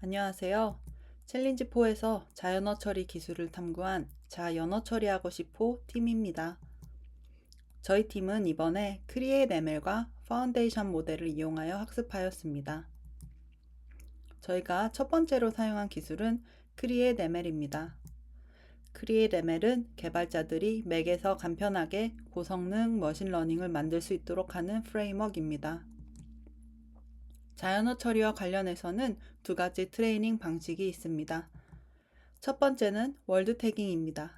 안녕하세요. 챌린지4에서 자연어 처리 기술을 탐구한 자연어 처리하고 싶어 팀입니다. 저희 팀은 이번에 크리에이트 ML과 파운데이션 모델을 이용하여 학습하였습니다. 저희가 첫 번째로 사용한 기술은 크리에이트 ML입니다. 크리에이트 ML은 개발자들이 맥에서 간편하게 고성능 머신러닝을 만들 수 있도록 하는 프레임워크입니다. 자연어 처리와 관련해서는 두 가지 트레이닝 방식이 있습니다. 첫 번째는 월드 태깅입니다.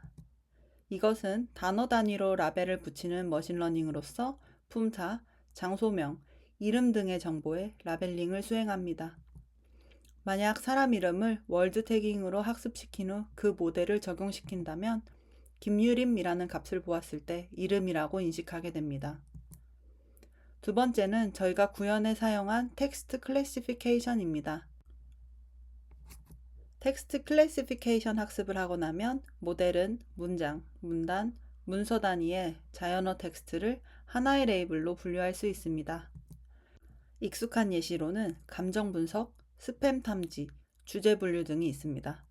이것은 단어 단위로 라벨을 붙이는 머신러닝으로서 품사, 장소명, 이름 등의 정보에 라벨링을 수행합니다. 만약 사람 이름을 월드 태깅으로 학습시킨 후 그 모델을 적용시킨다면 김유림이라는 값을 보았을 때 이름이라고 인식하게 됩니다. 두 번째는 저희가 구현에 사용한 텍스트 클래시피케이션입니다. 텍스트 클래시피케이션 학습을 하고 나면 모델은 문장, 문단, 문서 단위의 자연어 텍스트를 하나의 레이블로 분류할 수 있습니다. 익숙한 예시로는 감정 분석, 스팸 탐지, 주제 분류 등이 있습니다.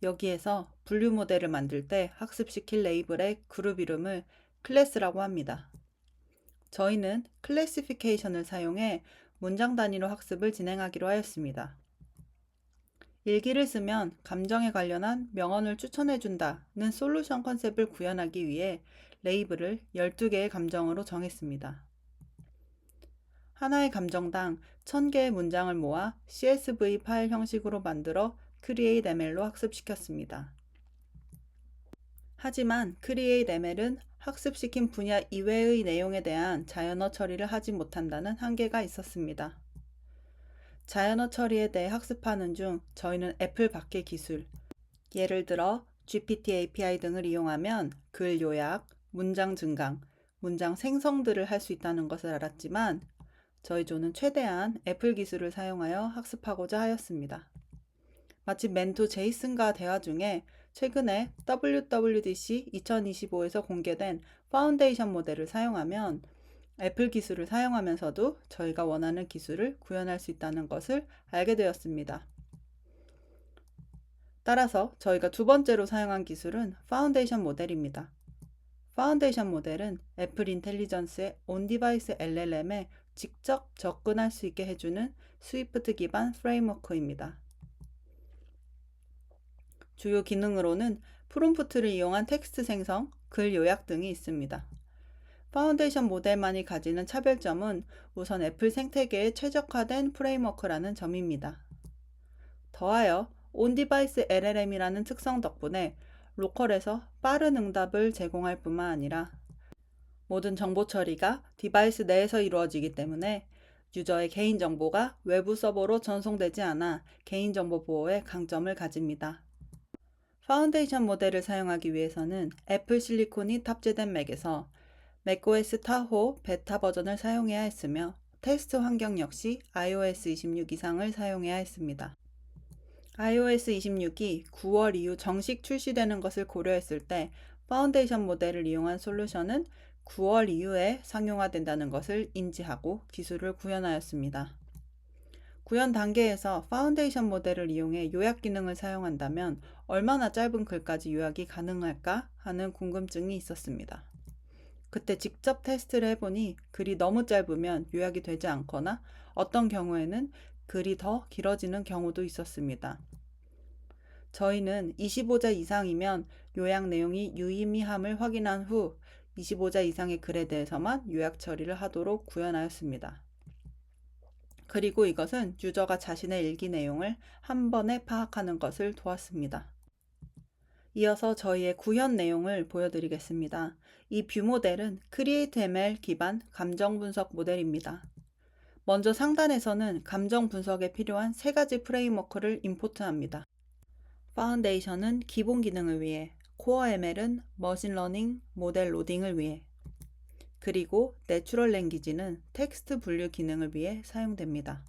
여기에서 분류 모델을 만들 때 학습시킬 레이블의 그룹 이름을 클래스라고 합니다. 저희는 클래시피케이션을 사용해 문장 단위로 학습을 진행하기로 하였습니다. 일기를 쓰면 감정에 관련한 명언을 추천해준다는 솔루션 컨셉을 구현하기 위해 레이블을 12개의 감정으로 정했습니다. 하나의 감정당 1000개의 문장을 모아 CSV 파일 형식으로 만들어 Create ML로 학습시켰습니다. 하지만 Create ML은 학습시킨 분야 이외의 내용에 대한 자연어 처리를 하지 못한다는 한계가 있었습니다. 자연어 처리에 대해 학습하는 중 저희는 애플 밖의 기술, 예를 들어 GPT API 등을 이용하면 글 요약, 문장 증강, 문장 생성들을 할 수 있다는 것을 알았지만 저희 조는 최대한 애플 기술을 사용하여 학습하고자 하였습니다. 마침 멘토 제이슨과 대화 중에 최근에 WWDC 2025에서 공개된 파운데이션 모델을 사용하면 애플 기술을 사용하면서도 저희가 원하는 기술을 구현할 수 있다는 것을 알게 되었습니다. 따라서 저희가 두 번째로 사용한 기술은 파운데이션 모델입니다. 파운데이션 모델은 애플 인텔리전스의 온디바이스 LLM에 직접 접근할 수 있게 해주는 스위프트 기반 프레임워크입니다. 주요 기능으로는 프롬프트를 이용한 텍스트 생성, 글 요약 등이 있습니다. 파운데이션 모델만이 가지는 차별점은 우선 애플 생태계에 최적화된 프레임워크라는 점입니다. 더하여 온디바이스 LLM이라는 특성 덕분에 로컬에서 빠른 응답을 제공할 뿐만 아니라 모든 정보 처리가 디바이스 내에서 이루어지기 때문에 유저의 개인정보가 외부 서버로 전송되지 않아 개인정보 보호에 강점을 가집니다. 파운데이션 모델을 사용하기 위해서는 애플 실리콘이 탑재된 맥에서 macOS 타호 베타 버전을 사용해야 했으며 테스트 환경 역시 iOS 26 이상을 사용해야 했습니다. iOS 26이 9월 이후 정식 출시되는 것을 고려했을 때 파운데이션 모델을 이용한 솔루션은 9월 이후에 상용화된다는 것을 인지하고 기술을 구현하였습니다. 구현 단계에서 파운데이션 모델을 이용해 요약 기능을 사용한다면 얼마나 짧은 글까지 요약이 가능할까 하는 궁금증이 있었습니다. 그때 직접 테스트를 해보니 글이 너무 짧으면 요약이 되지 않거나 어떤 경우에는 글이 더 길어지는 경우도 있었습니다. 저희는 25자 이상이면 요약 내용이 유의미함을 확인한 후 25자 이상의 글에 대해서만 요약 처리를 하도록 구현하였습니다. 그리고 이것은 유저가 자신의 일기 내용을 한 번에 파악하는 것을 도왔습니다. 이어서 저희의 구현 내용을 보여드리겠습니다. 이 뷰 모델은 크리에이트 ML 기반 감정 분석 모델입니다. 먼저 상단에서는 감정 분석에 필요한 세 가지 프레임워크를 임포트합니다. 파운데이션은 기본 기능을 위해, 코어 ML은 머신러닝 모델 로딩을 위해, 그리고 내추럴 랭귀지는 텍스트 분류 기능을 위해 사용됩니다.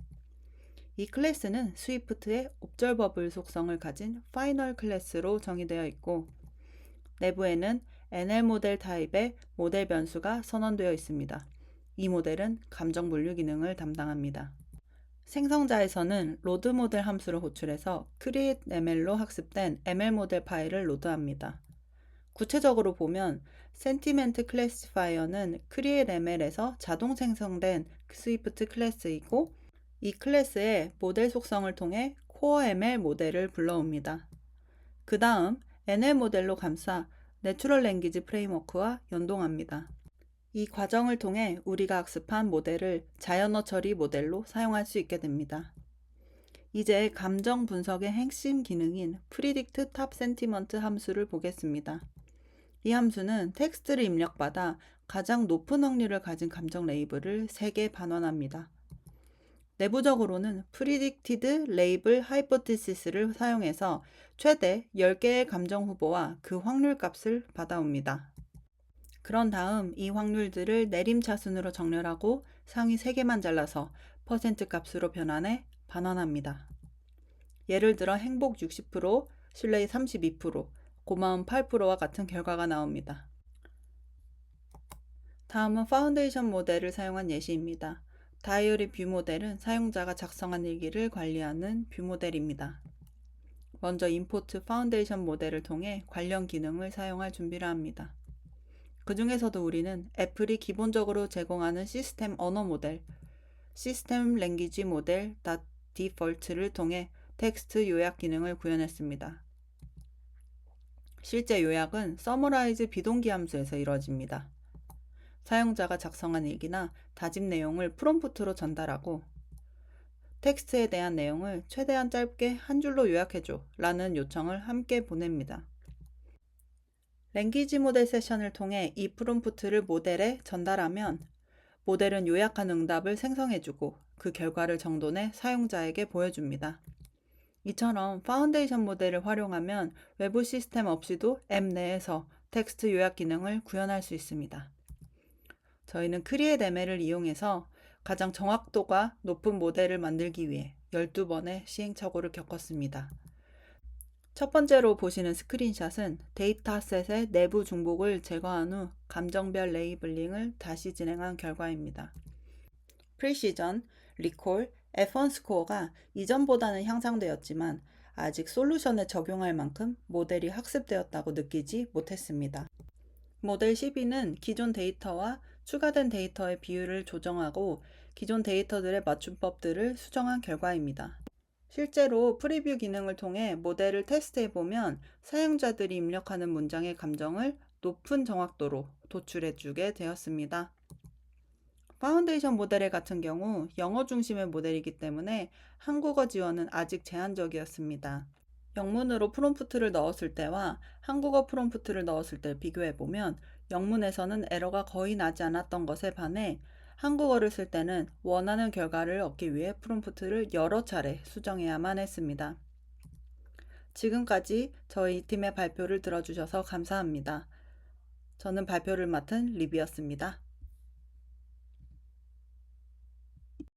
이 클래스는 스위프트의 옵저버블 속성을 가진 파이널 클래스로 정의되어 있고 내부에는 NL 모델 타입의 모델 변수가 선언되어 있습니다. 이 모델은 감정 분류 기능을 담당합니다. 생성자에서는 로드 모델 함수를 호출해서 createML로 학습된 ML 모델 파일을 로드합니다. 구체적으로 보면 센티멘트 클래시파이어는 createML에서 자동 생성된 스위프트 클래스이고, 이 클래스의 모델 속성을 통해 코어ML 모델을 불러옵니다. 그 다음 NL 모델로 감싸 내추럴 랭귀지 프레임워크와 연동합니다. 이 과정을 통해 우리가 학습한 모델을 자연어 처리 모델로 사용할 수 있게 됩니다. 이제 감정 분석의 핵심 기능인 predict top sentiment 함수를 보겠습니다. 이 함수는 텍스트를 입력받아 가장 높은 확률을 가진 감정 레이블을 3개 반환합니다. 내부적으로는 predicted label hypothesis를 사용해서 최대 10개의 감정 후보와 그 확률 값을 받아옵니다. 그런 다음 이 확률들을 내림차순으로 정렬하고 상위 3개만 잘라서 퍼센트 값으로 변환해 반환합니다. 예를 들어 행복 60%, 신뢰 32%, 고마움 8%와 같은 결과가 나옵니다. 다음은 파운데이션 모델을 사용한 예시입니다. 다이어리 뷰 모델은 사용자가 작성한 일기를 관리하는 뷰 모델입니다. 먼저 임포트 파운데이션 모델을 통해 관련 기능을 사용할 준비를 합니다. 그 중에서도 우리는 애플이 기본적으로 제공하는 시스템 언어 모델, 시스템 랭귀지 모델 .default를 통해 텍스트 요약 기능을 구현했습니다. 실제 요약은 summarize 비동기 함수에서 이루어집니다. 사용자가 작성한 일기나 다짐 내용을 프롬프트로 전달하고 텍스트에 대한 내용을 최대한 짧게 한 줄로 요약해줘 라는 요청을 함께 보냅니다. 랭귀지 모델 세션을 통해 이 프롬프트를 모델에 전달하면 모델은 요약한 응답을 생성해주고 그 결과를 정돈해 사용자에게 보여줍니다. 이처럼 파운데이션 모델을 활용하면 외부 시스템 없이도 앱 내에서 텍스트 요약 기능을 구현할 수 있습니다. 저희는 createML을 이용해서 가장 정확도가 높은 모델을 만들기 위해 12번의 시행착오를 겪었습니다. 첫 번째로 보시는 스크린샷은 데이터셋의 내부 중복을 제거한 후 감정별 레이블링을 다시 진행한 결과입니다. 프리시전, 리콜, F1 스코어가 이전보다는 향상되었지만 아직 솔루션에 적용할 만큼 모델이 학습되었다고 느끼지 못했습니다. 모델 12는 기존 데이터와 추가된 데이터의 비율을 조정하고 기존 데이터들의 맞춤법들을 수정한 결과입니다. 실제로 프리뷰 기능을 통해 모델을 테스트해보면 사용자들이 입력하는 문장의 감정을 높은 정확도로 도출해주게 되었습니다. 파운데이션 모델 같은 경우 영어 중심의 모델이기 때문에 한국어 지원은 아직 제한적이었습니다. 영문으로 프롬프트를 넣었을 때와 한국어 프롬프트를 넣었을 때 비교해보면 영문에서는 에러가 거의 나지 않았던 것에 반해 한국어를 쓸 때는 원하는 결과를 얻기 위해 프롬프트를 여러 차례 수정해야만 했습니다. 지금까지 저희 팀의 발표를 들어주셔서 감사합니다. 저는 발표를 맡은 리비였습니다.